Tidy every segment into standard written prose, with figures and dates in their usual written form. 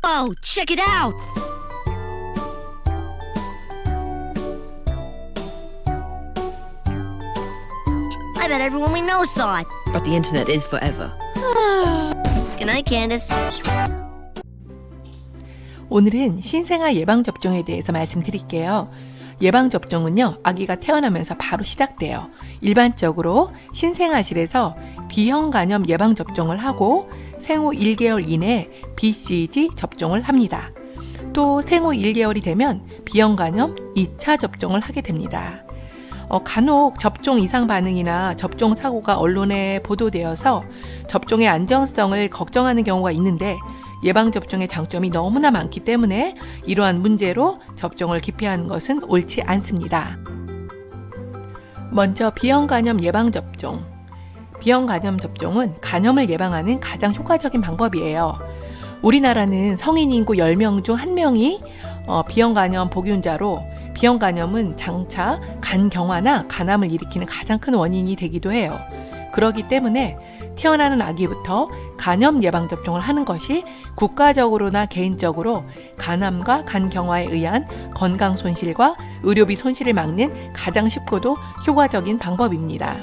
Oh, check it out! I bet everyone we know saw it. But the internet is forever. Good night, Candace. 오늘은 신생아 예방접종에 대해서 말씀드릴게요. 예방접종은요, 아기가 태어나면서 바로 시작돼요. 일반적으로 신생아실에서 B형 간염 예방접종을 하고 생후 1개월 이내에 BCG 접종을 합니다. 또 생후 1개월이 되면 B형 간염 2차 접종을 하게 됩니다. 간혹 접종 이상 반응이나 접종 사고가 언론에 보도되어서 접종의 안전성을 걱정하는 경우가 있는데 예방접종의 장점이 너무나 많기 때문에 이러한 문제로 접종을 기피하는 것은 옳지 않습니다. 먼저 B형 간염 예방접종. B형 간염 접종은 간염을 예방하는 가장 효과적인 방법이에요. 우리나라는 성인 인구 10명 중 1명이 B형 간염 복균자로 B형 간염은 장차 간경화나 간암을 일으키는 가장 큰 원인이 되기도 해요. 그렇기 때문에 태어나는 아기부터 간염 예방접종을 하는 것이 국가적으로나 개인적으로 간암과 간경화에 의한 건강 손실과 의료비 손실을 막는 가장 쉽고도 효과적인 방법입니다.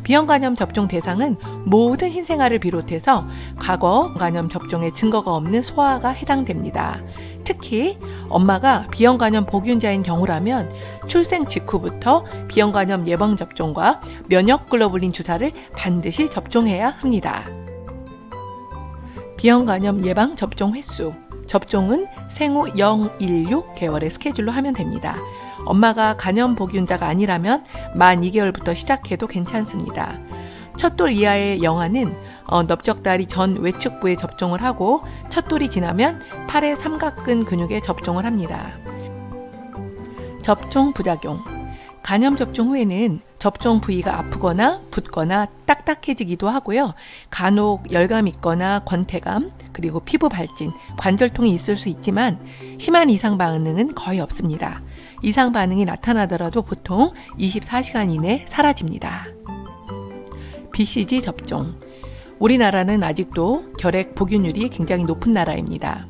B형 간염 접종 대상은 모든 신생아를 비롯해서 과거 간염 접종의 증거가 없는 소아가 해당됩니다. 특히 엄마가 B형 간염 복균자인 경우라면 출생 직후부터 B형 간염 예방접종과 면역글로불린 주사를 반드시 접종해야 합니다. B형 간염 예방접종 횟수. 접종은 생후 0-16개월의 스케줄로 하면 됩니다. 엄마가 간염 복균자가 아니라면 만 2개월부터 시작해도 괜찮습니다. 첫 돌 이하의 영아는 넓적다리 전 외측부에 접종을 하고 첫 돌이 지나면 팔의 삼각근 근육에 접종을 합니다. 접종 부작용. 간염 접종 후에는 접종 부위가 아프거나 붓거나 딱딱해지기도 하고요. 간혹 열감이 있거나 권태감, 그리고 피부 발진, 관절통이 있을 수 있지만 심한 이상 반응은 거의 없습니다. 이상 반응이 나타나더라도 보통 24시간 이내에 사라집니다. BCG 접종. 우리나라는 아직도 결핵 복균율이 굉장히 높은 나라입니다.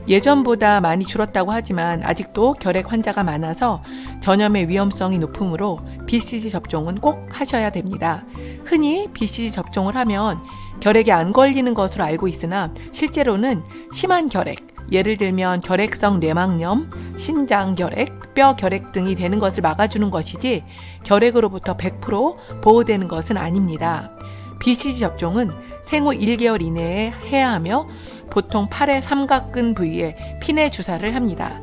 예전보다 많이 줄었다고 하지만 아직도 결핵 환자가 많아서 전염의 위험성이 높으므로 BCG 접종은 꼭 하셔야 됩니다. 흔히 BCG 접종을 하면 결핵에 안 걸리는 것으로 알고 있으나 실제로는 심한 결핵, 예를 들면 결핵성 뇌막염, 신장결핵, 뼈결핵 등이 되는 것을 막아주는 것이지 결핵으로부터 100% 보호되는 것은 아닙니다. BCG 접종은 생후 1개월 이내에 해야 하며 보통 팔의 삼각근 부위에 피내 주사를 합니다.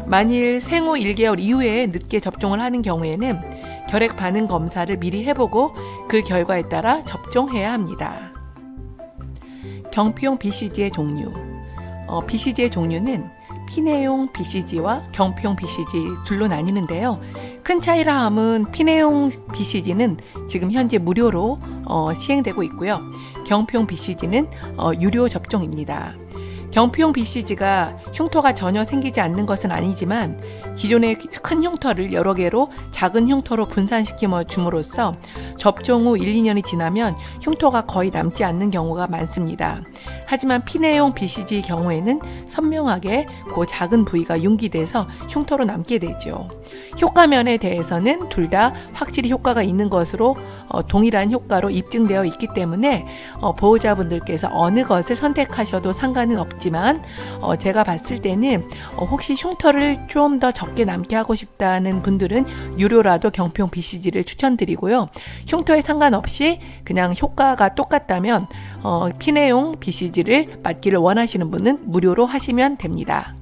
만일 생후 1개월 이후에 늦게 접종을 하는 경우에는 결핵 반응 검사를 미리 해보고 그 결과에 따라 접종해야 합니다. 경피용 BCG의 종류. BCG의 종류는 피내용 BCG와 경피용 BCG 둘로 나뉘는데요. 큰 차이라 함은 피내용 BCG는 지금 현재 무료로 시행되고 있고요. 경피용 BCG는 유료 접종입니다. 경피용 BCG가 흉터가 전혀 생기지 않는 것은 아니지만 기존의 큰 흉터를 여러 개로 작은 흉터로 분산시켜 줌으로써 접종 후 1-2년이 지나면 흉터가 거의 남지 않는 경우가 많습니다. 하지만 피내용 BCG의 경우에는 선명하게 그 작은 부위가 융기돼서 흉터로 남게 되죠. 효과면에 대해서는 둘 다 확실히 효과가 있는 것으로 동일한 효과로 입증되어 있기 때문에 보호자분들께서 어느 것을 선택하셔도 상관은 없지만 제가 봤을 때는 혹시 흉터를 좀 더 적게 남게 하고 싶다는 분들은 유료라도 경피용 BCG를 추천드리고요. 흉터에 상관없이 그냥 효과가 똑같다면 피내용 BCG를 맞기를 원하시는 분은 무료로 하시면 됩니다.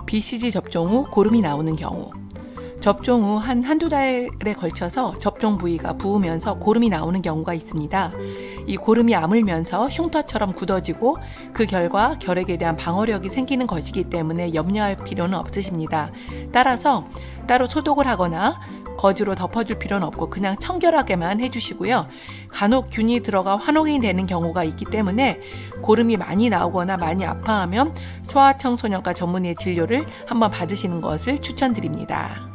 BCG 접종 후 고름이 나오는 경우. 접종 후 한두 달에 걸쳐서 접종 부위가 부으면서 고름이 나오는 경우가 있습니다. 이 고름이 아물면서 흉터처럼 굳어지고 그 결과 결핵에 대한 방어력이 생기는 것이기 때문에 염려할 필요는 없으십니다. 따라서 따로 소독을 하거나 거즈로 덮어줄 필요는 없고 그냥 청결하게만 해주시고요. 간혹 균이 들어가 환원이 되는 경우가 있기 때문에 고름이 많이 나오거나 많이 아파하면 소아청소년과 전문의의 진료를 한번 받으시는 것을 추천드립니다.